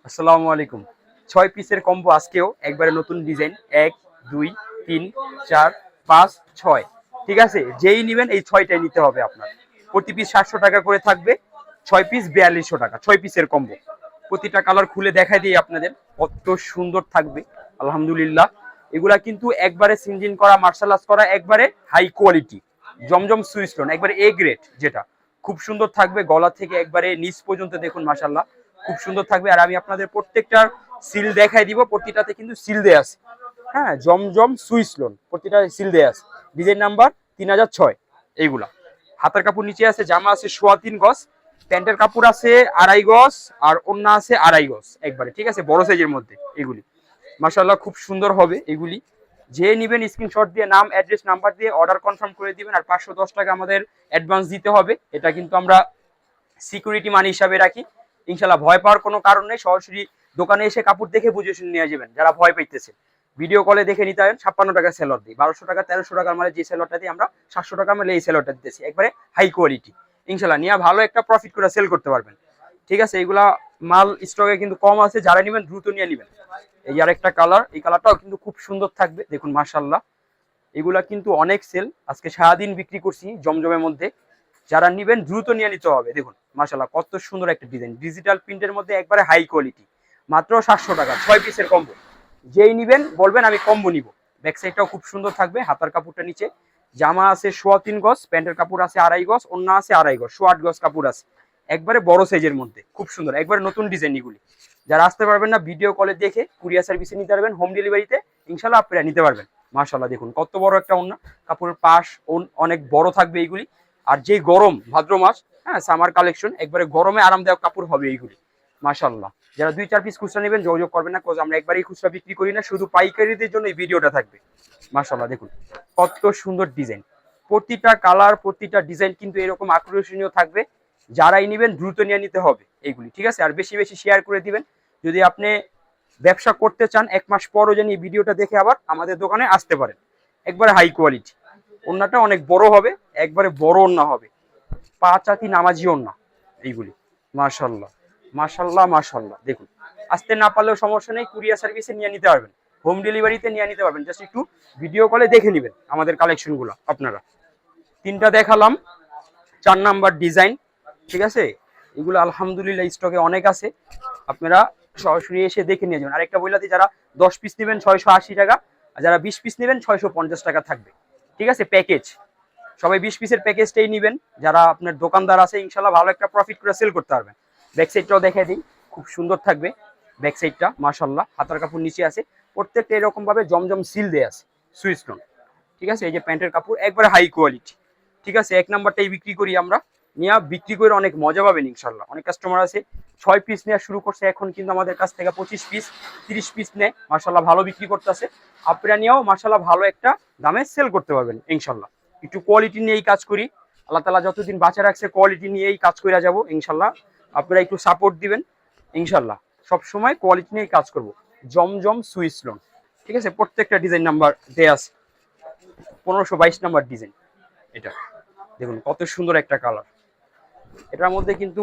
আসসালামু আলাইকুম। ৬ পিসের কম্বো আজকেও একবারে নতুন ডিজাইন ১, ২, ৩, ৪, ৫, ৬। ঠিক আছে? যেই নিবেন এই ৬টাই নিতে হবে আপনার। প্রতি পিস ৭০০ টাকা করে থাকবে। ৬ পিস ৪২০০ টাকা। ৬ পিসের কম্বো। প্রতিটা কালার খুলে দেখাই দিই আপনাদের। কত সুন্দর থাকবে। আলহামদুলিল্লাহ। এগুলা কিন্তু একবারে সিনজিন করা, মার্শাল আর্টস করা, একবারে হাই কোয়ালিটি। জমজম সুইস স্টোন, একবারে এ গ্রেড যেটা। খুব সুন্দর থাকবে, গলা থেকে একবারে নিচ পর্যন্ত দেখুন মাশাআল্লাহ। খুব সুন্দর থাকবে। আর আমি আপনাদের প্রত্যেকটার সিল দেখাই দিব। প্রতিটাতে কিন্তু সিল দেয়া আছে। হ্যাঁ, জমজম সুইস লোন, প্রতিটা সিল দেয়া আছে। ডিজাইন নাম্বার 3006 এইগুলা। হাতের কাপড় নিচে আছে, জামা আছে 3.25 গজ, প্যান্টের কাপড় আছে 2.5 গজ, আর ওড়না আছে 2.5 গজ একবারে। ঠিক আছে, বড় সাইজের মধ্যে এগুলি মাশাআল্লাহ খুব সুন্দর হবে এগুলি। যে নিবেন স্ক্রিনশট দিয়ে নাম, অ্যাড্রেস, নাম্বার দিয়ে অর্ডার কনফার্ম করে দিবেন। আর 510 টাকা আমাদের অ্যাডভান্স দিতে হবে। এটা কিন্তু আমরা সিকিউরিটি মানি হিসাবে রাখি। ইনশাল্লাহ ভয় পাওয়ার কোনো কারণ নেই। সরাসরি দোকানে এসে কাপড় দেখে বুঝে শুনে নিয়ে যাবেন যারা ভয় পাইতেছে। ভিডিও কলে দেখে নিতে পারেন। 56 টাকা সেলর দিই, 1200 টাকা 1300 টাকার মানে যে সেলরটা দিই আমরা 700 টাকা মানে এই সেলরটা দিতেছি একবারে হাই কোয়ালিটি। ইনশাল্লাহ নিয়ে ভালো একটা প্রফিট করে সেল করতে পারবেন। ঠিক আছে, এইগুলা মাল স্টকে কিন্তু কম আছে, যারা নেবেন দ্রুত নিয়ে নেবেন। এই আর একটা কালার, এই কালারটাও কিন্তু খুব সুন্দর থাকবে দেখুন মাশাআল্লাহ। এগুলা কিন্তু অনেক সেল, আজকে সারাদিন বিক্রি করছি জমজমের মধ্যে। যারা নিবেন দ্রুত নিয়ে নিতে হবে। দেখুন মাশাআল্লাহ কত সুন্দর একটা ডিজাইন, ডিজিটাল প্রিন্টের মধ্যে একবারে হাই কোয়ালিটি। মাত্র 700 টাকা 6 পিসের কম্বো। যেই নিবেন বলবেন আমি কম্বো নিব। ব্যাক সাইডটাও খুব সুন্দর থাকবে। হাতার কাপড়টা নিচে, জামা আছে 3.25 গজ, প্যান্টের কাপড় আছে 2.5 গজ, ওড়না আছে 2.5 গজ, 8 গজ কাপড় আছে। একবারে বড় সাইজের মধ্যে খুব সুন্দর, একবারে নতুন ডিজাইন এগুলি। যারা আসতে পারবেন না ভিডিও কলে দেখে কুরিয়ার সার্ভিসে নিতে পারবেন, হোম ডেলিভারিতে ইনশাআল্লাহ আপনারা নিতে পারবেন। মাশাআল্লাহ দেখুন কত বড় একটা ওড়না, কাপড়ের পাশ অনেক বড় থাকবে এইগুলি। আর যে গরম ভাদ্র মাস, হ্যাঁ সামার কালেকশন, একবারে গরমে আরামদায়ক কাপড় হবে এইগুলি মাশাআল্লাহ। যারা 2-4 পিস খুচরা নেবেন যোগাযোগ করবেন না, কোজ আমরা একবারই খুচরা বিক্রি করি না, শুধু পাইকারিদের জন্য এই ভিডিওটা থাকবে। মাশাআল্লাহ দেখুন কত সুন্দর ডিজাইন। প্রতিটা কালার, প্রতিটা ডিজাইন কিন্তু এরকম আকর্ষণীয় থাকবে। যারাই নেবেন দ্রুত নিয়ে নিতে হবে এইগুলি। ঠিক আছে, আর বেশি বেশি শেয়ার করে দিবেন। যদি আপনি ব্যবসা করতে চান 1 মাস পরও যেন এই ভিডিওটা দেখে আবার আমাদের দোকানে আসতে পারেন। একবারে হাই কোয়ালিটি। ওড়নাটা অনেক বড় হবে, একবারে বড় ওড়না হবে, 5 হাতি নামাজি ওড়না এইগুলি। মাশাআল্লাহ মাশাআল্লাহ মাশাআল্লাহ দেখুন। আসতে না পারলেও সমস্যা নেই, কুরিয়ার সার্ভিসে নিয়ে নিতে পারবেন, হোম ডেলিভারিতে নিয়ে নিতে পারবেন। জাস্ট একটু ভিডিও কলে দেখে নেবেন আমাদের কালেকশনগুলো আপনারা। 3টা দেখালাম, 4 নাম্বার ডিজাইন। ঠিক আছে, এগুলো আলহামদুলিল্লাহ স্টকে অনেক আছে, আপনারা সরাসরি এসে দেখে নিয়ে যাবেন। আরেকটা বইলাতে, যারা 10 পিস নেবেন 680 টাকা, আর যারা 20 পিস নেবেন 650 টাকা থাকবে। ঠিক আছে, প্যাকেজ সবাই 20 পিসের প্যাকেজটাই নেবেন। যারা আপনার দোকানদার আছে ইনশাল্লাহ ভালো একটা প্রফিট করে সেল করতে পারবেন। ব্যাক সাইডটাও দেখাই দিই, খুব সুন্দর থাকবে ব্যাক সাইডটা মাশাআল্লাহ। হাতার কাপড় নিচে আছে, প্রত্যেকটা এরকম ভাবে জমজম সিল দেয়া আছে সুইস স্টোন। ঠিক আছে, এই যে প্যান্টের কাপড় একবারে হাই কোয়ালিটি। ঠিক আছে, 1 নাম্বারটাই বিক্রি করি আমরা, নিয়ে বিক্রি করে অনেক মজা পাবেন ইনশাল্লাহ। অনেক কাস্টমার আছে 6 পিস নেওয়া শুরু করছে, এখন কিন্তু আমাদের কাছ থেকে 25 পিস 30 পিস নেয় মাশাআল্লাহ, ভালো বিক্রি করতেছে। আপনারা নিয়েও মাশাআল্লাহ ভালো একটা দামে সেল করতে পারবেন ইনশাল্লাহ। একটু কোয়ালিটি নিয়েই কাজ করি, আল্লাহ তাআলা যতদিন বাঁচা রাখছে কোয়ালিটি নিয়েই কাজ করে যাব ইনশাল্লাহ। আপনারা একটু সাপোর্ট দিবেন ইনশাল্লাহ, সব সময় কোয়ালিটি নিয়েই কাজ করব। জমজম সুইস লোন। ঠিক আছে, প্রত্যেকটা ডিজাইন নাম্বার দেয়া আছে। 1522 নাম্বার ডিজাইন এটা। দেখুন কত সুন্দর একটা কালার। এটার মধ্যে কিন্তু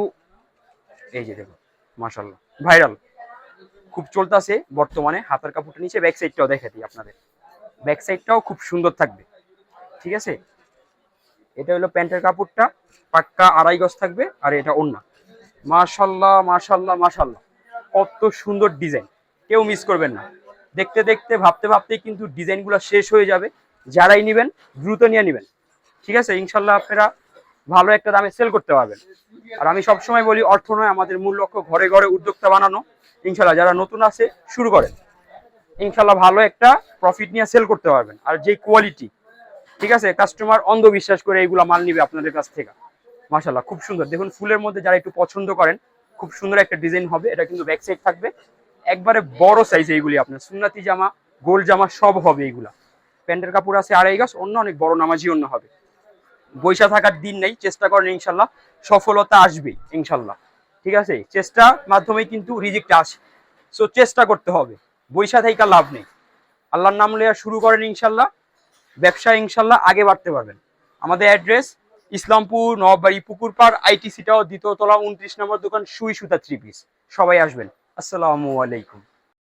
এই যে দেখুন মাশাআল্লাহ ভাইরাল, খুব চলতেছে বর্তমানে। হাতার কাপড়টা নিচে, ব্যাক সাইডটাও দেখাই দিই আপনাদের। ব্যাক সাইডটাও খুব সুন্দর থাকবে। ঠিক আছে, এটা হলো প্যান্টের কাপড়টা, পাক্কা 2.5 গজ থাকবে, আর এটা ওড়না। মাশাআল্লাহ মাশাআল্লাহ মাশাআল্লাহ কত সুন্দর ডিজাইন, কেউ মিস করবেন না। দেখতে দেখতে ভাবতে ভাবতে কিন্তু ডিজাইনগুলো শেষ হয়ে যাবে। যারাই নেবেন দ্রুত নিয়ে নেবেন। ঠিক আছে, ইনশাল্লাহ আপনারা ভালো একটা দামে সেল করতে পারবেন। আর আমি সবসময় বলি, অর্থ নয় আমাদের মূল লক্ষ্য, ঘরে ঘরে উদ্যোক্তা বানানো। ইনশাল্লাহ যারা নতুন আছে শুরু করেন, ইনশাল্লাহ ভালো একটা প্রফিট নিয়ে সেল করতে পারবেন। আর যে কোয়ালিটি, ঠিক আছে, কাস্টমার অন্ধবিশ্বাস করে এইগুলা মাল নিবে আপনাদের কাছ থেকে। মাশাআল্লাহ খুব সুন্দর দেখুন, ফুলের মধ্যে যারা একটু পছন্দ করেন, খুব সুন্দর একটা ডিজাইন হবে। এটা কিন্তু ব্যাক সাইড থাকবে, একবারে বড় সাইজ। এইগুলি আপনার সুন্নতি জামা, গোল জামা সব হবে এইগুলা। প্যান্টের কাপড় আছে 2.5 গজ, অন্য অনেক বড় নামাজি অন্য হবে। বৈশা থাকার দিন নেই, চেষ্টা করেন ইনশাল্লাহ সফলতা আসবেই ইনশাল্লাহ। ঠিক আছে, চেষ্টার মাধ্যমেই কিন্তু রিজিকটা আসে। সো চেষ্টা করতে হবে, বৈশা থাকা লাভ নেই। আল্লাহর নাম লইয়া শুরু করেন ইনশাল্লাহ, ব্যবসা ইনশাল্লাহ আগে বাড়তে পারবেন। আমাদের অ্যাড্রেস ইসলামপুর নবাববাড়ি পুকুরপাড়, আইটিসিটাও 2য় তলা 29 নম্বর দোকান, সুই সুতা 3 পিস। সবাই আসবেন। আসসালামু আলাইকুম।